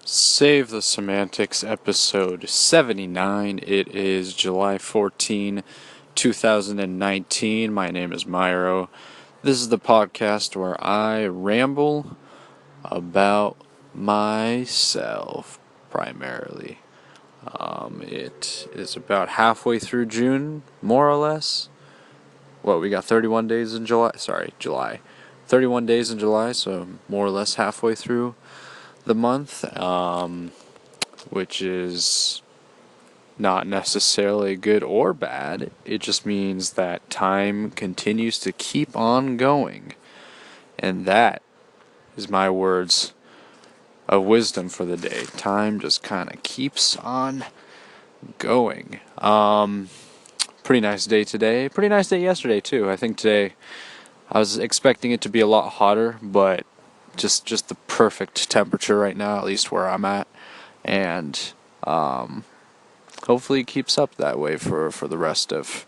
Save the Semantics, episode 79. It is July 14, 2019. My name is Myro. This is the podcast where I ramble about myself, primarily. It is about halfway through June, more or less. Well, we got 31 days in July. July. 31 days in July, so more or less halfway through the month, which is not necessarily good or bad. It just means that time continues to keep on going. And that is my words of wisdom for the day. Time just kind of keeps on going. Pretty nice day today. Pretty nice day yesterday, too. I think today I was expecting it to be a lot hotter, but just the perfect temperature right now, at least where I'm at, and hopefully it keeps up that way for the rest of,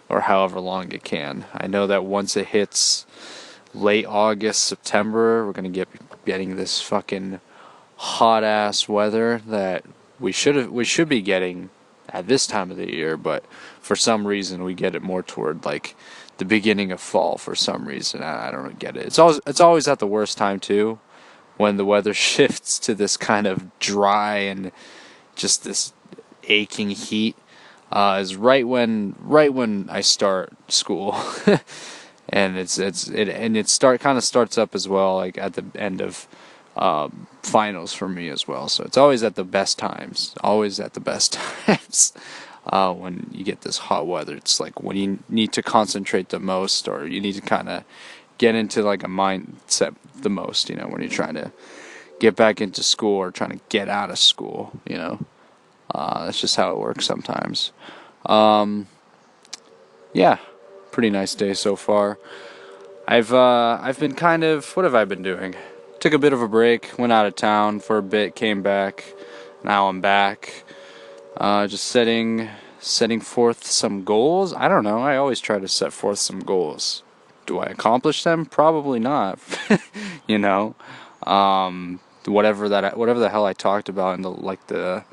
or however long it can. I know that once it hits late August, September, we're gonna getting this fucking hot ass weather that we should be getting at this time of the year, but for some reason we get it more toward like the beginning of fall for some reason. I don't get it. It's always at the worst time too, when the weather shifts to this kind of dry and just this aching heat. Is right when I start school, and it kind of starts up as well, like at the end of finals for me as well. So it's always at the best times. Always at the best times. When you get this hot weather, it's like when you need to concentrate the most, or you need to kind of get into like a mindset the most, when you're trying to get back into school or trying to get out of school, that's just how it works sometimes. Yeah, pretty nice day so far. I've been what have I been doing? Took a bit of a break, went out of town for a bit, came back, now I'm back. Just setting forth some goals. I don't know. I always try to set forth some goals. Do I accomplish them? Probably not. Whatever the hell I talked about in the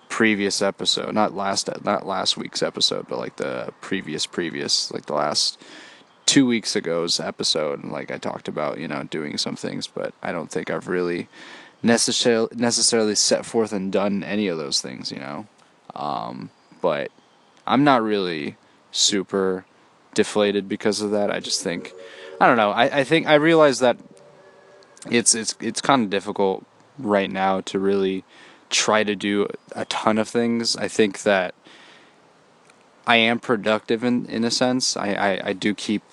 previous episode, not last week's episode, but like the previous, like the last 2 weeks ago's episode. Like I talked about, doing some things, but I don't think I've really necessarily set forth and done any of those things, but I'm not really super deflated because of that. I just think, I don't know. I think I realize that it's kind of difficult right now to really try to do a ton of things. I think that I am productive in a sense. I do keep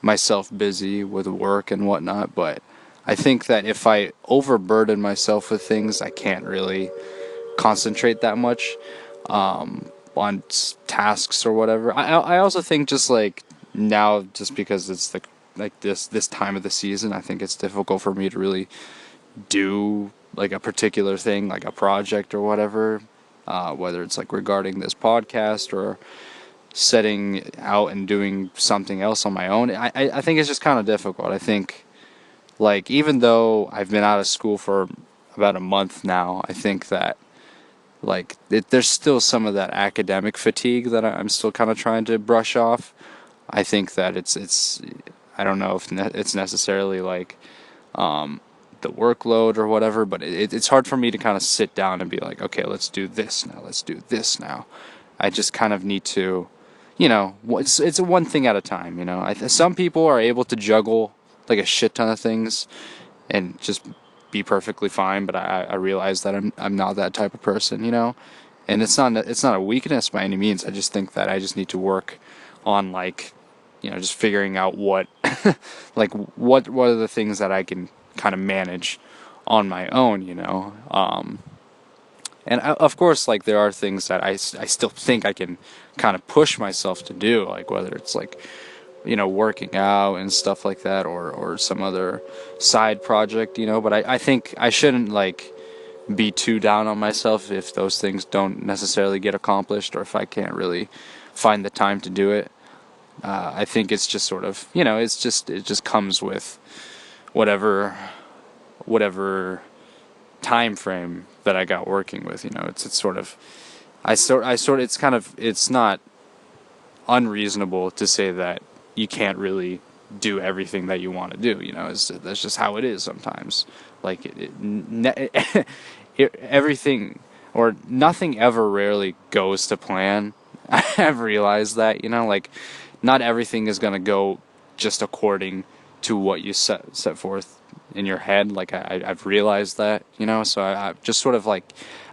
myself busy with work and whatnot, but I think that if I overburden myself with things, I can't really concentrate that much on tasks or whatever. I also think just like now, just because it's this time of the season, I think it's difficult for me to really do like a particular thing, like a project or whatever, whether it's like regarding this podcast or setting out and doing something else on my own. I think it's just kind of difficult. I think, like, even though I've been out of school for about a month now, I think that like there's still some of that academic fatigue that I'm still kind of trying to brush off. I think that it's I don't know if it's necessarily like the workload or whatever, but it's hard for me to kind of sit down and be like, okay, let's do this now. I just kind of need to, it's one thing at a time. Some people are able to juggle like a shit ton of things and just be perfectly fine, but I realize that I'm not that type of person, and it's not a weakness by any means. I just think that I just need to work on just figuring out what what are the things that I can kind of manage on my own, and of course, like, there are things that I still think I can kind of push myself to do, like whether it's like working out and stuff like that, or some other side project, but I think I shouldn't like be too down on myself if those things don't necessarily get accomplished, or if I can't really find the time to do it. I think it's just sort of, it just comes with whatever time frame that I got working with. You know, it's sort of, it's kind of, it's not unreasonable to say that you can't really do everything that you want to do. You know, that's just how it is sometimes. Like everything or nothing ever rarely goes to plan. I've realized that, you know, like not everything is gonna go just according to what you set forth in your head. Like I've realized that, you know, so I've just sort of like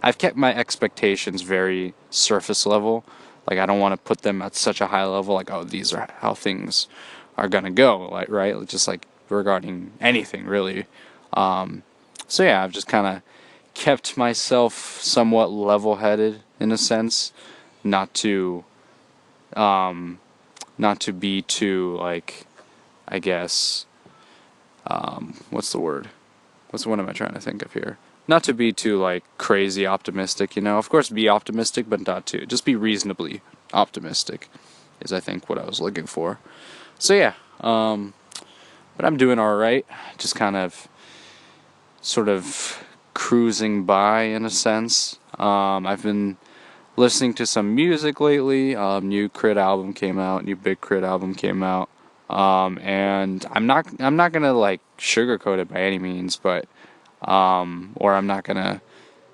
I've kept my expectations very surface level. Like I don't want to put them at such a high level. Like, oh, these are how things are gonna go. Like, right, just like regarding anything really. So yeah, I've just kind of kept myself somewhat level-headed in a sense, not to not to be too, like, I guess, what's the word? What am I trying to think of here? Not to be too, like, crazy optimistic, you know? Of course, be optimistic, but not too. Just be reasonably optimistic is, I think, what I was looking for. So, yeah. But I'm doing alright. Just kind of, sort of cruising by, in a sense. I've been listening to some music lately. New KRIT album came out. New Big KRIT album came out. And I'm not gonna like sugarcoat it by any means, but or I'm not gonna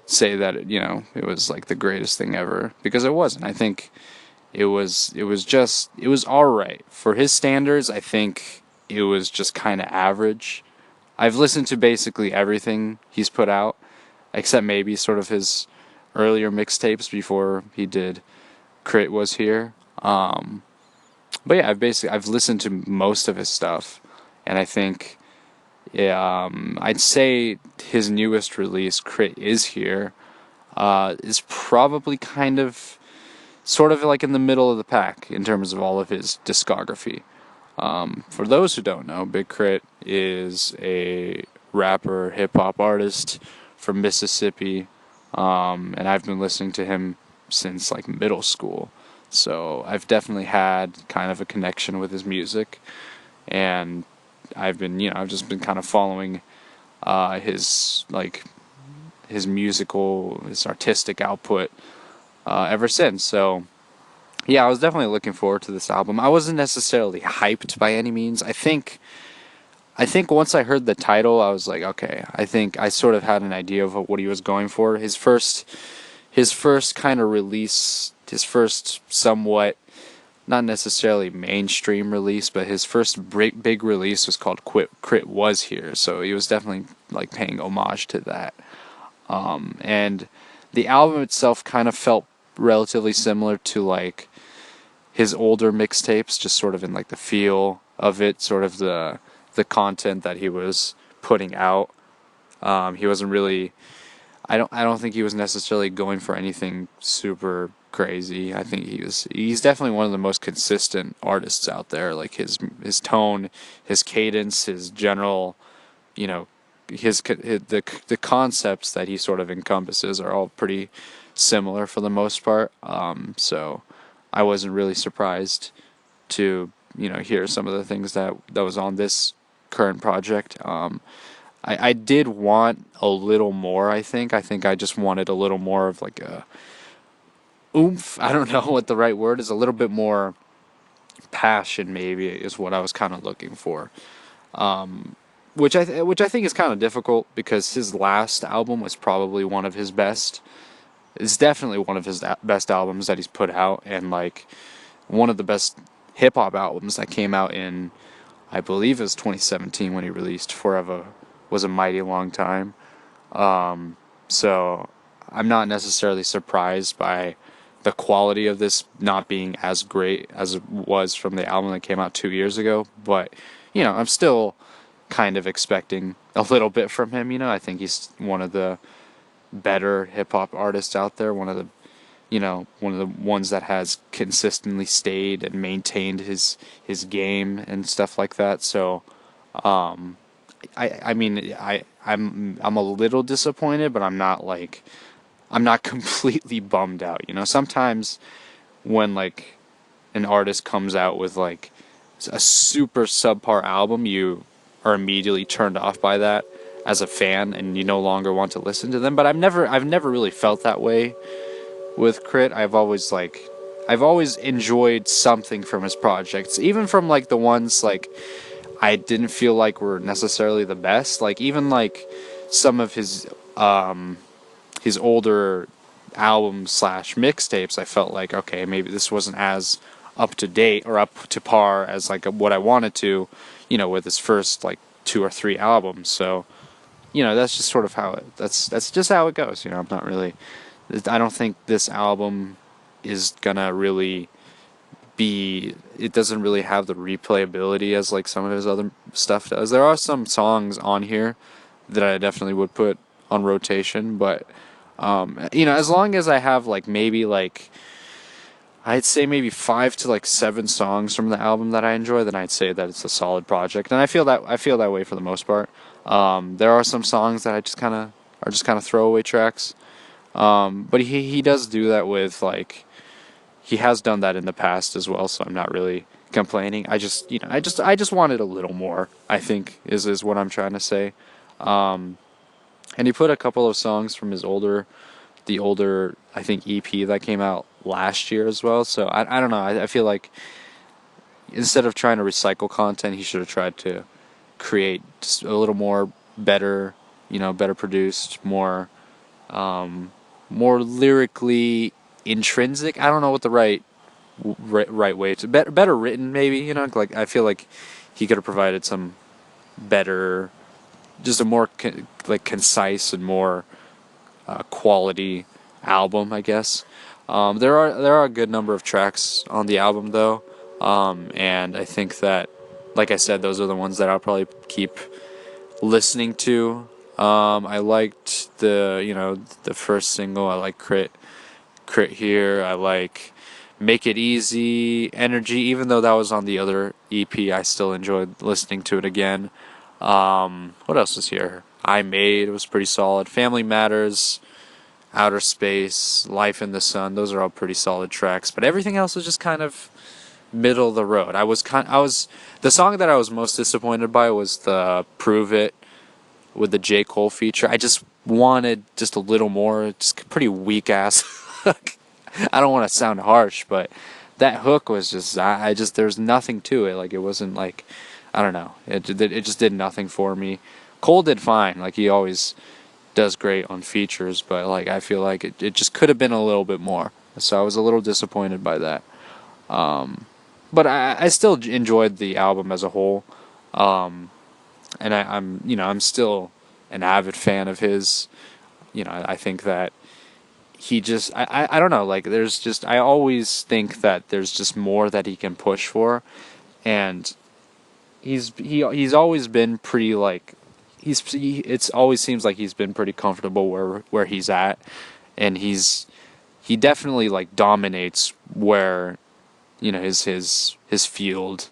say that, you know, it was like the greatest thing ever, because it wasn't. I think it was all right for his standards. I think it was just kind of average. I've listened to basically everything he's put out, except maybe sort of his earlier mixtapes before he did KRIT Was Here. But yeah, I've listened to most of his stuff, and I think, yeah, I'd say his newest release, KRIT Is Here, is probably kind of sort of like in the middle of the pack in terms of all of his discography. For those who don't know, Big KRIT is a rapper, hip hop artist from Mississippi, and I've been listening to him since like middle school. So I've definitely had kind of a connection with his music, and I've just been kind of following his his artistic output ever since. So yeah, I was definitely looking forward to this album. I wasn't necessarily hyped by any means. I think once I heard the title, I was like, okay, I think I sort of had an idea of what he was going for. His first kind of release, his first somewhat, not necessarily mainstream release, but his first big release was called KRIT Was Here. So he was definitely like paying homage to that. And the album itself kind of felt relatively similar to like his older mixtapes, just sort of in like the feel of it, sort of the content that he was putting out. He wasn't really, I don't think he was necessarily going for anything super crazy. I think he's definitely one of the most consistent artists out there. Like his tone, his cadence, his general, you know, the concepts that he sort of encompasses are all pretty similar for the most part. So I wasn't really surprised to, you know, hear some of the things that was on this current project. I did want a little more. I think I just wanted a little more of like a oomph. I don't know what the right word is. A little bit more passion, maybe, is what I was kind of looking for. Which I think is kind of difficult, because his last album was probably one of his best. It's definitely one of his best albums that he's put out, and like one of the best hip hop albums that came out in, I believe it was 2017 when he released Forever Was a Mighty Long Time. So I'm not necessarily surprised by the quality of this not being as great as it was from the album that came out 2 years ago, but you know, I'm still kind of expecting a little bit from him. You know, I think he's one of the better hip hop artists out there, one of the ones that has consistently stayed and maintained his game and stuff like that. So I'm a little disappointed, but I'm not completely bummed out. You know, sometimes when like an artist comes out with like a super subpar album, you are immediately turned off by that. as a fan and you no longer want to listen to them. But I've never really felt that way with KRIT. I've always enjoyed something from his projects, even from like the ones like I didn't feel like were necessarily the best. Like even like some of his older albums slash mixtapes, I felt like, okay, maybe this wasn't as up to date or up to par as like what I wanted to, with his first like 2 or 3 albums. So, that's just sort of that's just how it goes. I'm not really, I don't think this album is gonna really it doesn't really have the replayability as like some of his other stuff does. There are some songs on here that I definitely would put on rotation, but as long as I have like maybe like I'd say maybe 5 to 7 songs from the album that I enjoy, then I'd say that it's a solid project. And I feel that way for the most part. There are some songs that are just kind of throwaway tracks. But he does do that with like he has done that in the past as well, so I'm not really complaining. I just wanted a little more, I think is what I'm trying to say. And he put a couple of songs from the older I think EP that came out last year as well. So I don't know. I feel like instead of trying to recycle content, he should have tried to create just a little more better, better produced, more lyrically intrinsic. I don't know what the right way to better written maybe. Like I feel like he could have provided some better, just a more like concise and more quality album, I guess. There are a good number of tracks on the album though, and I think that, like I said, those are the ones that I'll probably keep listening to. I liked the first single. I like KRIT here. I like Make It Easy, Energy. Even though that was on the other EP, I still enjoyed listening to it again. What else was here? I Made was pretty solid. Family Matters, Outer Space, Life in the Sun. Those are all pretty solid tracks. But everything else was just kind of middle of the road. The song that I was most disappointed by was the Prove It with the J. Cole feature. I just wanted just a little more. Just pretty weak ass hook. I don't want to sound harsh, but that hook was just there's nothing to it. Like it wasn't like, I don't know. It just did nothing for me. Cole did fine. Like he always does great on features, but like I feel like it just could have been a little bit more. So I was a little disappointed by that. But I still enjoyed the album as a whole. And I'm still an avid fan of his. I think that he just I don't know, like I always think that there's just more that he can push for, and he's always been pretty like it's always seems like he's been pretty comfortable where he's at, and he definitely like dominates where his field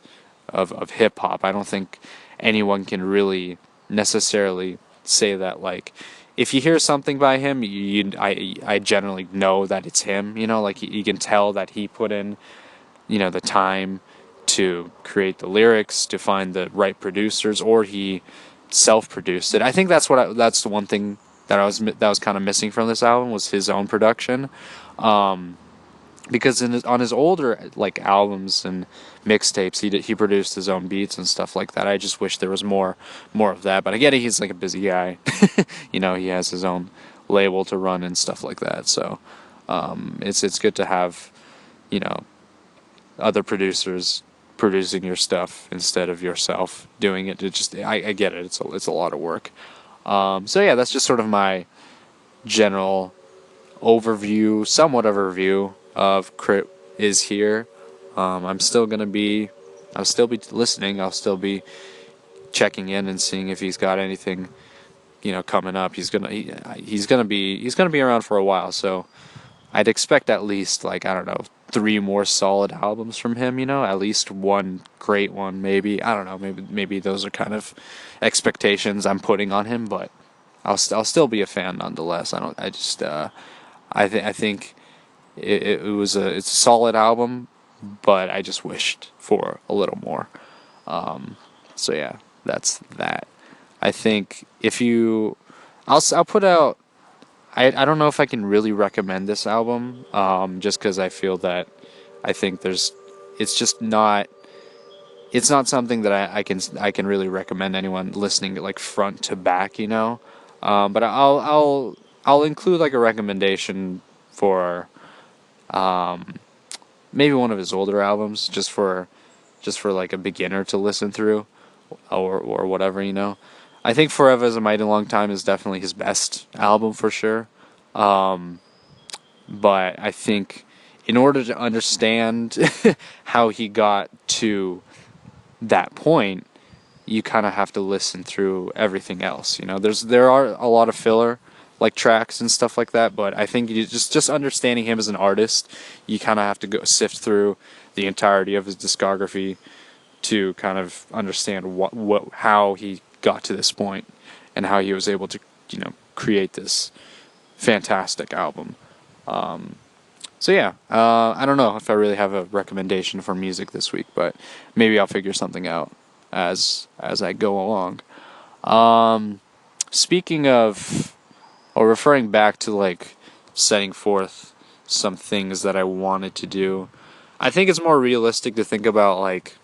of hip hop. I don't think anyone can really necessarily say that like if you hear something by him, I generally know that it's him. Like you can tell that he put in the time to create the lyrics, to find the right producers, or he self-produced it. I think that's the one thing that was kind of missing from this album was his own production. Because on his older like albums and mixtapes, he produced his own beats and stuff like that. I just wish there was more of that. But I get it; he's like a busy guy. He has his own label to run and stuff like that. So it's good to have other producers producing your stuff instead of yourself doing it. I get it. It's a lot of work. So yeah, that's just sort of my general overview, somewhat of a review of KRIT is here. I'll still be listening. I'll still be checking in and seeing if he's got anything, coming up. He's gonna be around for a while, so I'd expect at least like, I don't know, 3 more solid albums from him. At least one great one, maybe. I don't know. Maybe those are kind of expectations I'm putting on him, but I'll still be a fan nonetheless. I think it's a solid album, but I just wished for a little more. So yeah, that's that. I think if you, I'll put out. I don't know if I can really recommend this album, just because I feel that I think it's just not. It's not something that I can really recommend anyone listening to like front to back, you know. But I'll include like a recommendation for maybe one of his older albums, just for like a beginner to listen through, or whatever, you know. I think Forever is a Mighty Long Time is definitely his best album for sure. But I think in order to understand how he got to that point, you kind of have to listen through everything else. You know, there are a lot of filler like tracks and stuff like that, but I think you just understanding him as an artist, you kind of have to go sift through the entirety of his discography to kind of understand what how he got to this point and how he was able to, create this fantastic album. So yeah, I don't know if I really have a recommendation for music this week, but maybe I'll figure something out as I go along. Speaking of, or referring back to like setting forth some things that I wanted to do, I think it's more realistic to think about like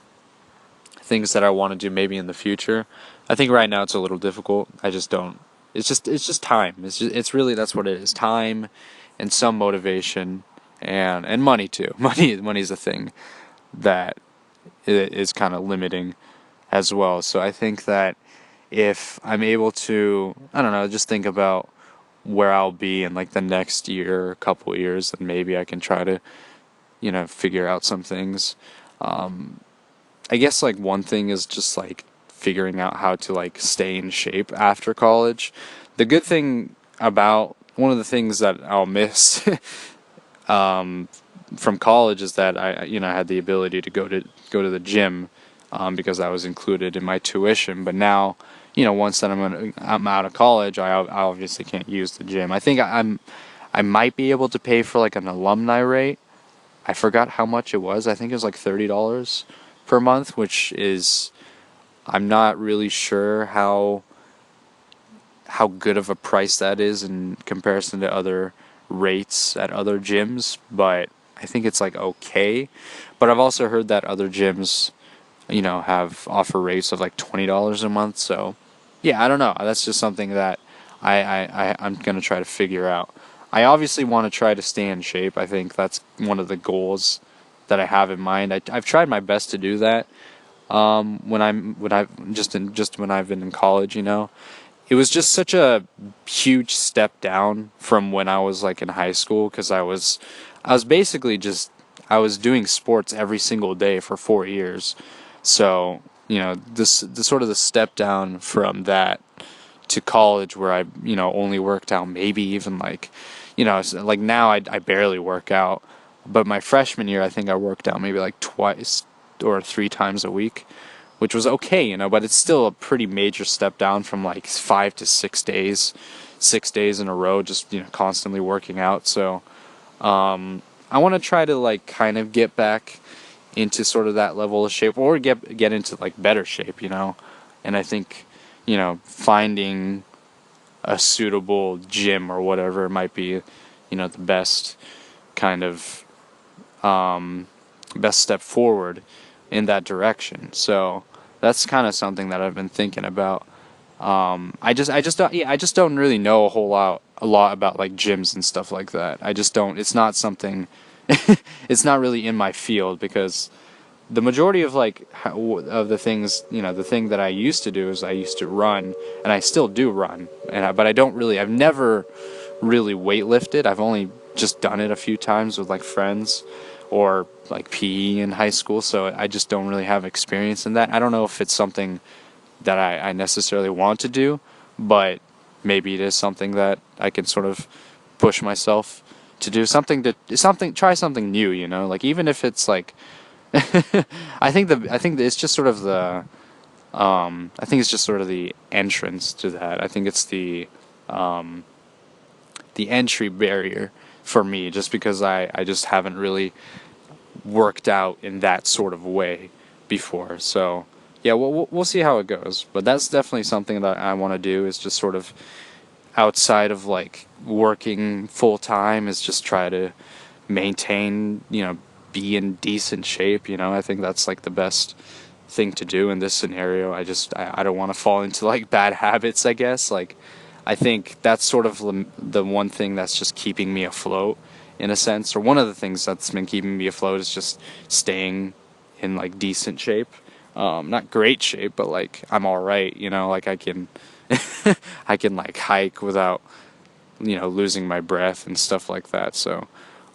things that I want to do maybe in the future. I think right now it's a little difficult. I just don't. It's just time. It's really that's what it is. Time and some motivation and money too. Money's a thing that is kind of limiting as well. So I think that if I'm able to, I don't know, just think about where I'll be in like the next year, couple years, then maybe I can try to, figure out some things. I guess like one thing is just like figuring out how to like stay in shape after college. The good thing about one of the things that I'll miss from college is that I had the ability to go to the gym because that was included in my tuition. But now, once that I'm out of college, I obviously can't use the gym. I think I might be able to pay for like an alumni rate. I forgot how much it was. I think it was like $30 per month, which is, I'm not really sure how good of a price that is in comparison to other rates at other gyms, but I think it's like okay. But I've also heard that other gyms, have offer rates of like $20 a month. So yeah, I don't know. That's just something that I'm gonna try to figure out. I obviously want to try to stay in shape. I think that's one of the goals that I have in mind. I've tried my best to do that. When I've been in college, it was just such a huge step down from when I was like in high school, because I was basically just, I was doing sports every single day for 4 years. So, the sort of the step down from that to college, where I, only worked out maybe even like, like now I barely work out. But my freshman year, I think I worked out maybe like twice or 3 times a week, which was okay, but it's still a pretty major step down from like 5 to 6 days, 6 days in a row, just, constantly working out. So, I want to try to like kind of get back into sort of that level of shape, or get into like better shape, and I think, finding a suitable gym or whatever might be, the best kind of, best step forward in that direction. So that's kind of something that I've been thinking about. I just don't really know a lot about like gyms and stuff like that. I just don't. It's not something. It's not really in my field, because the majority of like of the things, the thing that I used to do is I used to run, and I still do run, but I've never really weightlifted. I've only just done it a few times with like friends, or like PE in high school, so I just don't really have experience in that. I don't know if it's something that I necessarily want to do, but maybe it is something that I can sort of push myself to do, try something new, like even if it's like, I think it's just sort of I think it's just sort of the entrance to that. I think it's the entry barrier for me, just because I just haven't really worked out in that sort of way before. So yeah, we'll see how it goes. But that's definitely something that I want to do, is just sort of outside of like working full time, is just try to maintain, be in decent shape. I think that's like the best thing to do in this scenario. I don't want to fall into like bad habits, I guess. Like, I think that's sort of the one thing that's just keeping me afloat in a sense, or one of the things that's been keeping me afloat, is just staying in like decent shape. Not great shape, but like I'm all right, like I can I can like hike without, losing my breath and stuff like that. So,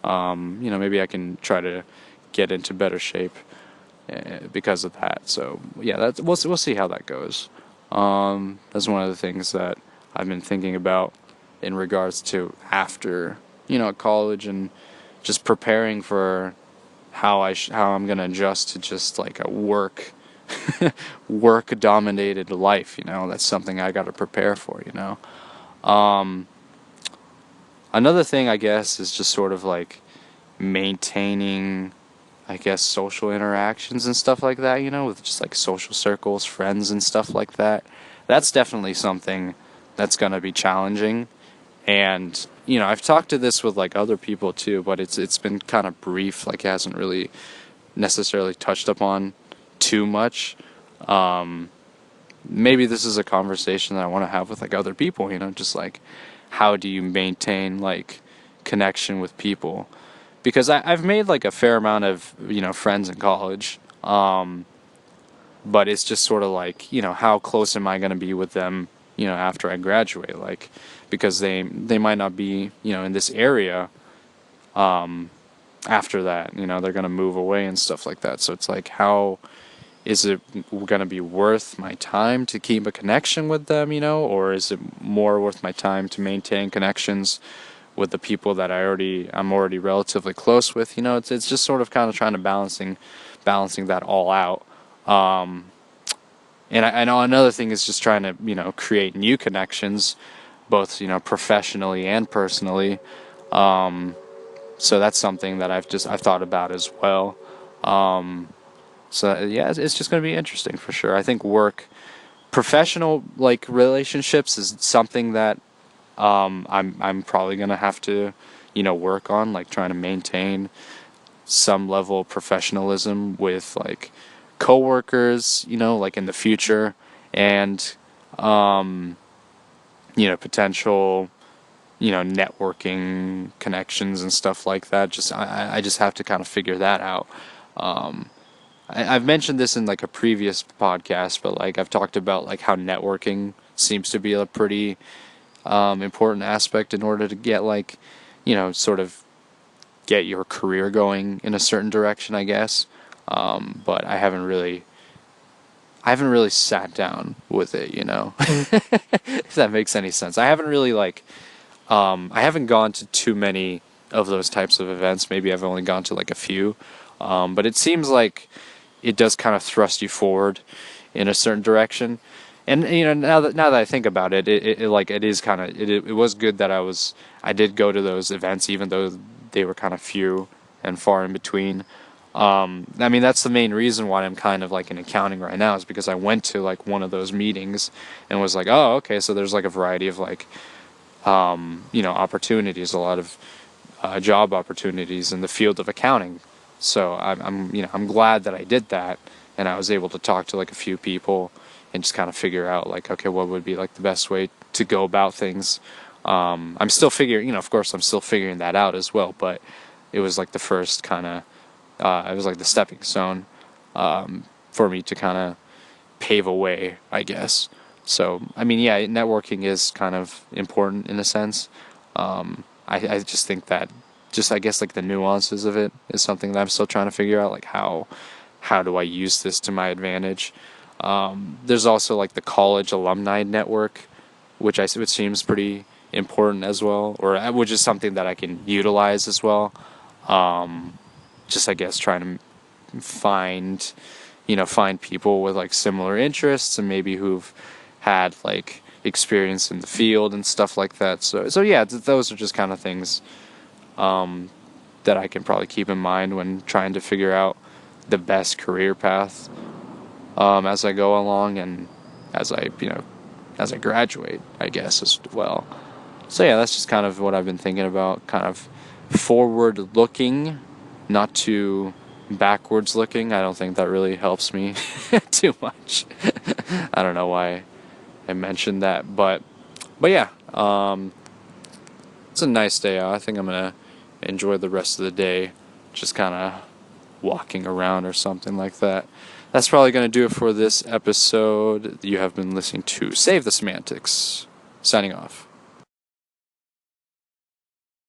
maybe I can try to get into better shape because of that. So yeah, we'll see how that goes. That's one of the things that I've been thinking about in regards to after, college, and just preparing for how I'm gonna adjust to just like a work dominated life. That's something I got to prepare for. Um, Another thing, I guess, is just sort of like maintaining, I guess, social interactions and stuff like that, with just like social circles, friends and stuff like that. That's definitely something that's going to be challenging. And, I've talked to this with like other people too, but it's been kind of brief, like it hasn't really necessarily touched upon too much. Maybe this is a conversation that I want to have with like other people, just like how do you maintain like connection with people? Because I've made like a fair amount of, friends in college. But it's just sort of like, how close am I going to be with them, after I graduate? Like, because they might not be, in this area, after that, they're going to move away and stuff like that. So it's like, how is it going to be worth my time to keep a connection with them, or is it more worth my time to maintain connections with the people that I'm already relatively close with? It's just sort of kind of trying to balancing that all out. And I know another thing is just trying to, create new connections, both, professionally and personally. So that's something that I've thought about as well. So yeah, it's just going to be interesting for sure. I think professional like relationships is something that I'm probably going to have to, work on, like trying to maintain some level of professionalism with like coworkers, like in the future, and potential, networking connections and stuff like that. I just have to kind of figure that out. I've mentioned this in like a previous podcast, but like I've talked about like how networking seems to be a pretty important aspect in order to get like, sort of get your career going in a certain direction, I guess. But I haven't really sat down with it, if that makes any sense. I haven't really like, I haven't gone to too many of those types of events. Maybe I've only gone to like a few. But it seems like it does kind of thrust you forward in a certain direction. And now that I think about it, it is kind of it was good that I did go to those events, even though they were kind of few and far in between. I mean, that's the main reason why I'm kind of like in accounting right now, is because I went to like one of those meetings and was like, oh, okay, so there's like a variety of like opportunities, a lot of job opportunities in the field of accounting. So I'm glad that I did that, and I was able to talk to like a few people and just kind of figure out like, okay, what would be like the best way to go about things. I'm still figuring, of course, I'm still figuring that out as well. But it was like the first kind of, it was like the stepping stone for me to kind of pave a way, I guess. So I mean, yeah, networking is kind of important in a sense. I just think that I guess like the nuances of it is something that I'm still trying to figure out, like how do I use this to my advantage. There's also like the college alumni network, which which seems pretty important as well, or which is something that I can utilize as well. Just I guess trying to find people with like similar interests, and maybe who've had like experience in the field and stuff like that. So yeah, those are just kind of things that I can probably keep in mind when trying to figure out the best career path as I go along, and as I graduate, I guess, as well. So yeah, that's just kind of what I've been thinking about, kind of forward looking, not too backwards looking. I don't think that really helps me too much. I don't know why I mentioned that, but yeah, it's a nice day out. I think I'm gonna enjoy the rest of the day, just kind of walking around or something like that. That's probably gonna do it for this episode. You have been listening to Save the Semantics. Signing off.